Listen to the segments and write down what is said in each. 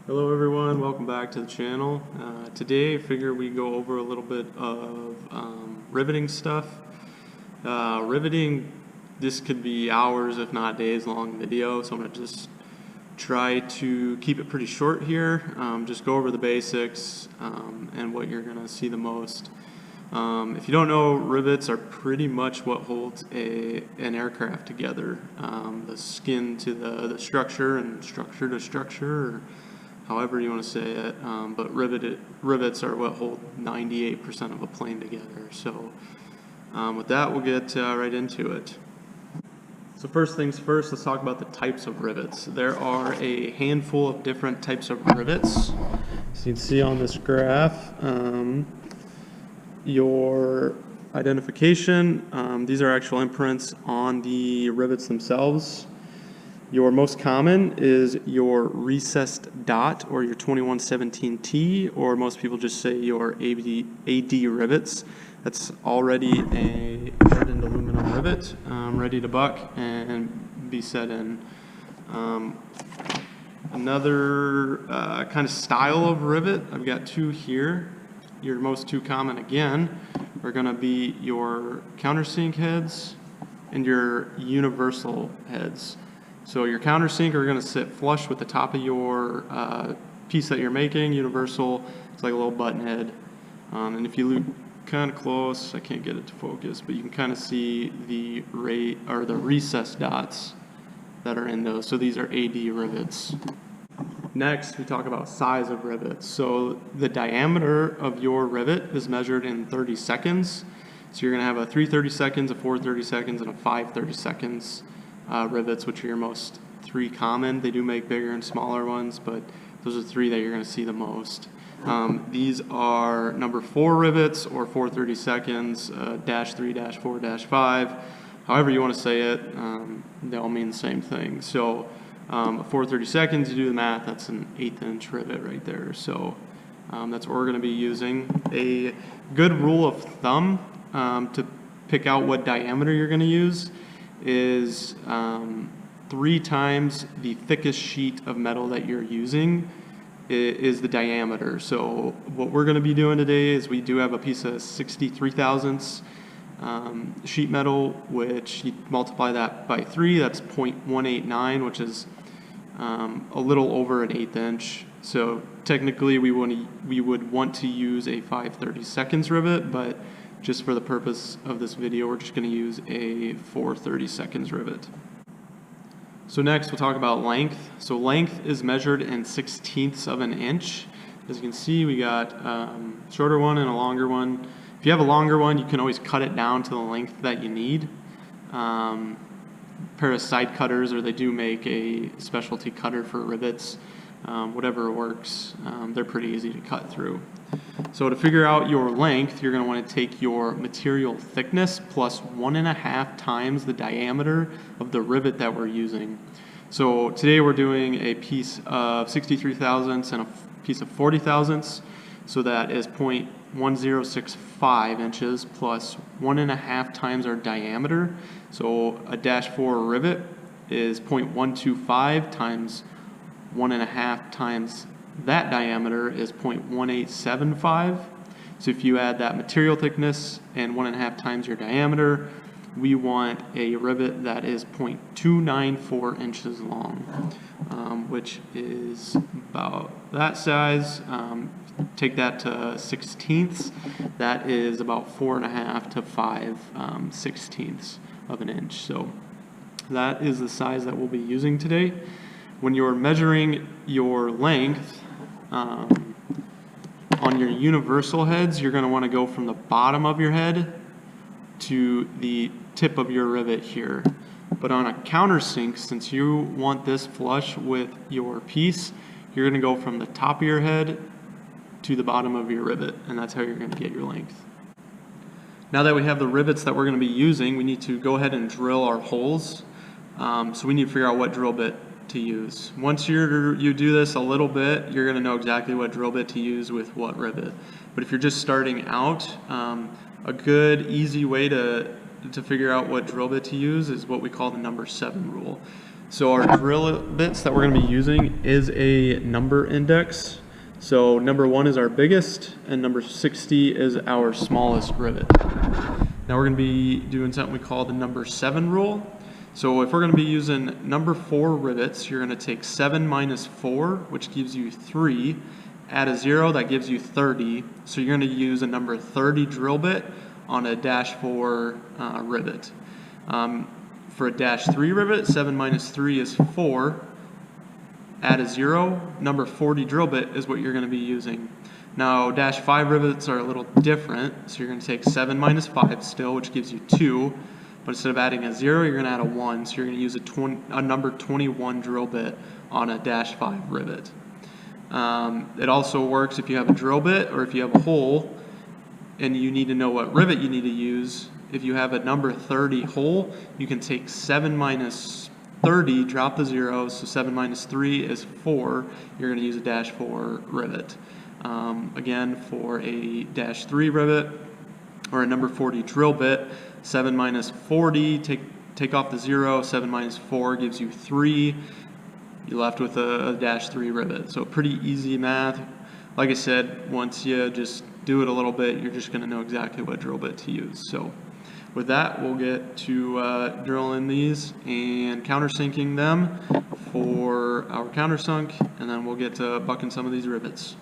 Hello everyone, welcome back to the channel. Today I figure we go over a little bit of riveting stuff. Riveting, this could be hours if not days long video, so I'm going to just try to keep it pretty short here. Just go over the basics and what you're going to see the most. If you don't know, rivets are pretty much what holds an aircraft together. The skin to the structure and structure to structure, or however you want to say it, but rivets are what hold 98% of a plane together. So with that, we'll get right into it. So first things first, let's talk about the types of rivets. There are a handful of different types of rivets. So you can see on this graph, your identification, these are actual imprints on the rivets themselves. Your most common is your recessed dot or your 2117T, or most people just say your AD rivets. That's already a hardened aluminum rivet, ready to buck and be set in. Another kind of style of rivet, I've got two here. Your most two common again are going to be your countersink heads and your universal heads. So your countersink are going to sit flush with the top of your piece that you're making. Universal, it's like a little button head. And if you look kind of close, I can't get it to focus, but you can kind of see the recessed dots that are in those. So these are AD rivets. Next, we talk about size of rivets. So the diameter of your rivet is measured in 30 seconds. So you're going to have a 3 30 seconds, a 4 30 seconds, and a 5 30 seconds rivets, which are your most three common. They do make bigger and smaller ones, but those are three that you're going to see the most. These are number 4 rivets, or 4 30 seconds, -3, -4, -5. However you want to say it, they all mean the same thing. So 4 30 seconds, you do the math, that's an 1/8 inch rivet right there. So that's what we're going to be using. A good rule of thumb to pick out what diameter you're going to use is 3 times the thickest sheet of metal that you're using is the diameter. So what we're going to be doing today is we do have a piece of 63 thousandths sheet metal, which you multiply that by 3, that's 0.189, which is a little over an 1/8 inch. So technically we would want to use a 5 30 seconds rivet, but just for the purpose of this video, we're just going to use a 4 30 seconds rivet. So next we'll talk about length. So length is measured in 1/16 of an inch. As you can see, we got a shorter one and a longer one. If you have a longer one, you can always cut it down to the length that you need. Pair of side cutters, or they do make a specialty cutter for rivets. Whatever works, they're pretty easy to cut through. So to figure out your length, you're going to want to take your material thickness plus 1.5 times the diameter of the rivet that we're using. So today we're doing a piece of 63 thousandths and a piece of 40 thousandths. So that is 0.1065 inches plus 1.5 times our diameter. So a -4 rivet is 0.125 times 1.5 times that diameter is 0.1875. So if you add that material thickness and 1.5 times your diameter, we want a rivet that is 0.294 inches long, which is about that size. Take that to 1/16, that is about 4.5 to 5 1/16 of an inch. So that is the size that we'll be using today. When you're measuring your length on your universal heads, you're going to want to go from the bottom of your head to the tip of your rivet here. But on a countersink, since you want this flush with your piece, you're going to go from the top of your head to the bottom of your rivet, and that's how you're going to get your length. Now that we have the rivets that we're going to be using, we need to go ahead and drill our holes. So we need to figure out what drill bit to use. Once you do this a little bit, you're going to know exactly what drill bit to use with what rivet. But if you're just starting out, a good easy way to to figure out what drill bit to use is what we call the number 7 rule. So our drill bits that we're going to be using is a number index. So number 1 is our biggest, and number 60 is our smallest rivet. Now we're going to be doing something we call the number 7 rule. So if we're going to be using number 4 rivets, you're going to take 7 minus 4, which gives you 3. Add a 0, that gives you 30. So you're going to use a number 30 drill bit on a -4 rivet. For a -3 rivet, 7 minus 3 is 4. Add a 0, number 40 drill bit is what you're going to be using. Now -5 rivets are a little different, so you're going to take 7 minus 5 still, which gives you 2. But instead of adding a 0, you're going to add a 1, so you're going to use a number 21 drill bit on a -5 rivet. It also works if you have a drill bit or if you have a hole and you need to know what rivet you need to use. If you have a number 30 hole, you can take 7 minus 30, drop the 0, so 7 minus 3 is 4. You're going to use a -4 rivet. Again, for a -3 rivet or a number 40 drill bit, 7 minus 40, take off the 0, 7 minus 4 gives you 3. You're left with a -3 rivet. So pretty easy math. Like I said, once you just do it a little bit, you're just going to know exactly what drill bit to use. So with that, we'll get to drilling these and countersinking them for our countersunk, and then we'll get to bucking some of these rivets.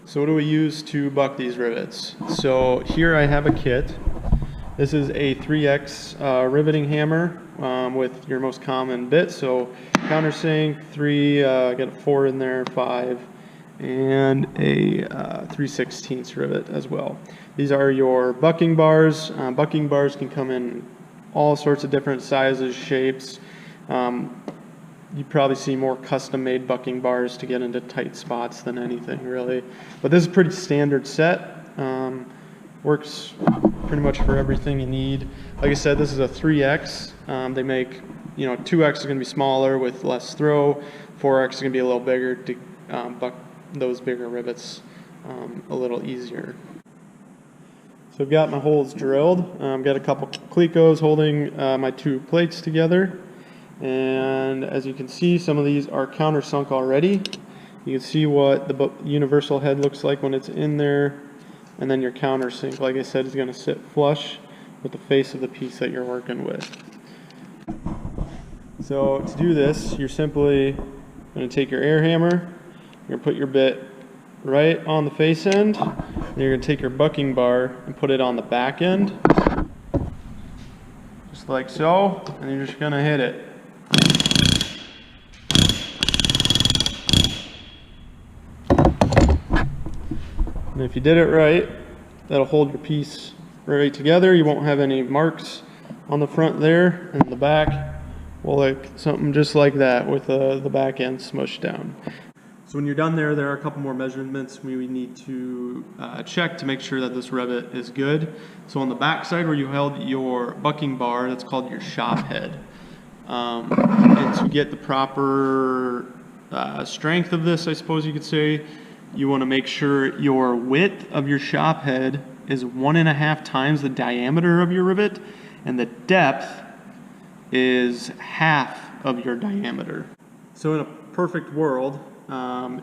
So what do we use to buck these rivets? So here I have a kit. This is a 3X riveting hammer with your most common bit. So countersink, 3, I got a 4 in there, 5, and a 3/16 rivet as well. These are your bucking bars. Bucking bars can come in all sorts of different sizes, shapes. You probably see more custom-made bucking bars to get into tight spots than anything, really. But this is a pretty standard set. Works pretty much for everything you need. Like I said, this is a 3X. They make, 2X is going to be smaller with less throw. 4X is going to be a little bigger to buck those bigger rivets a little easier. So I've got my holes drilled. I've got a couple clecos holding my 2 plates together. And as you can see, some of these are countersunk already. You can see what the universal head looks like when it's in there. And then your countersink, like I said, is going to sit flush with the face of the piece that you're working with. So to do this, you're simply going to take your air hammer, you're going to put your bit right on the face end, and you're going to take your bucking bar and put it on the back end, just like so, and you're just going to hit it. And if you did it right, that'll hold your piece right together. You won't have any marks on the front there, and the back will look something just like that with the back end smushed down. So when you're done there are a couple more measurements we need to check to make sure that this rivet is good. So on the back side where you held your bucking bar, that's called your shop head. And to get the proper strength of this, I suppose you could say, you want to make sure your width of your shop head is 1.5 times the diameter of your rivet, and the depth is half of your diameter. So in a perfect world,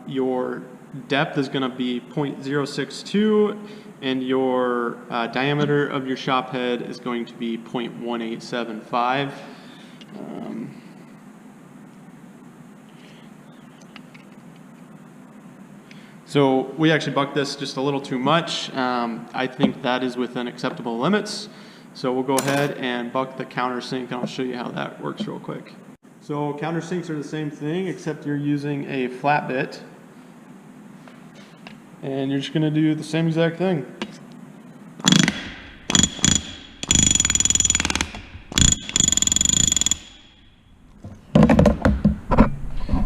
your depth is going to be 0.062, and your diameter of your shop head is going to be 0.1875. So we actually bucked this just a little too much. I think that is within acceptable limits. So we'll go ahead and buck the countersink, and I'll show you how that works real quick. So countersinks are the same thing, except you're using a flat bit. And you're just going to do the same exact thing.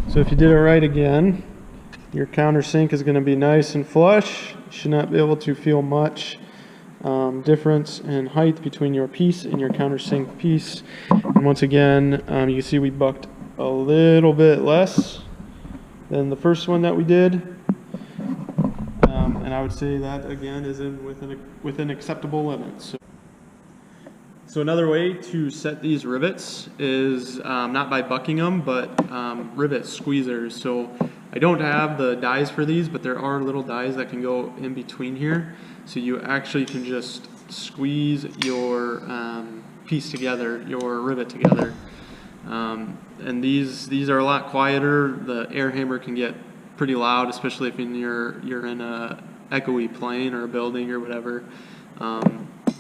So if you did it right again, your countersink is going to be nice and flush. You should not be able to feel much difference in height between your piece and your countersink piece. And once again, you can see we bucked a little bit less than the first one that we did. And I would say that again is within acceptable limits. So another way to set these rivets is not by bucking them, but rivet squeezers. So I don't have the dies for these, but there are little dies that can go in between here. So you actually can just squeeze your piece together, your rivet together. And these are a lot quieter. The air hammer can get pretty loud, especially if you're in a echoey plane or a building or whatever.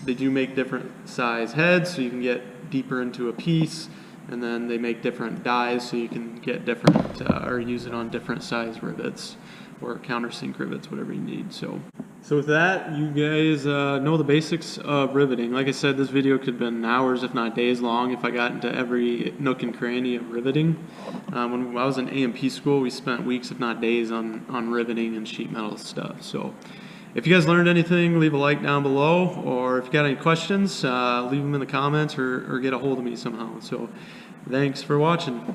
They do make different size heads, so you can get deeper into a piece, and then they make different dies, so you can get different or use it on different size rivets or countersink rivets, whatever you need. So with that, you guys know the basics of riveting. Like I said, this video could have been hours, if not days long, if I got into every nook and cranny of riveting. When I was in A&P school, we spent weeks, if not days, on riveting and sheet metal stuff. So if you guys learned anything, leave a like down below, or if you got any questions, leave them in the comments or get a hold of me somehow. So thanks for watching.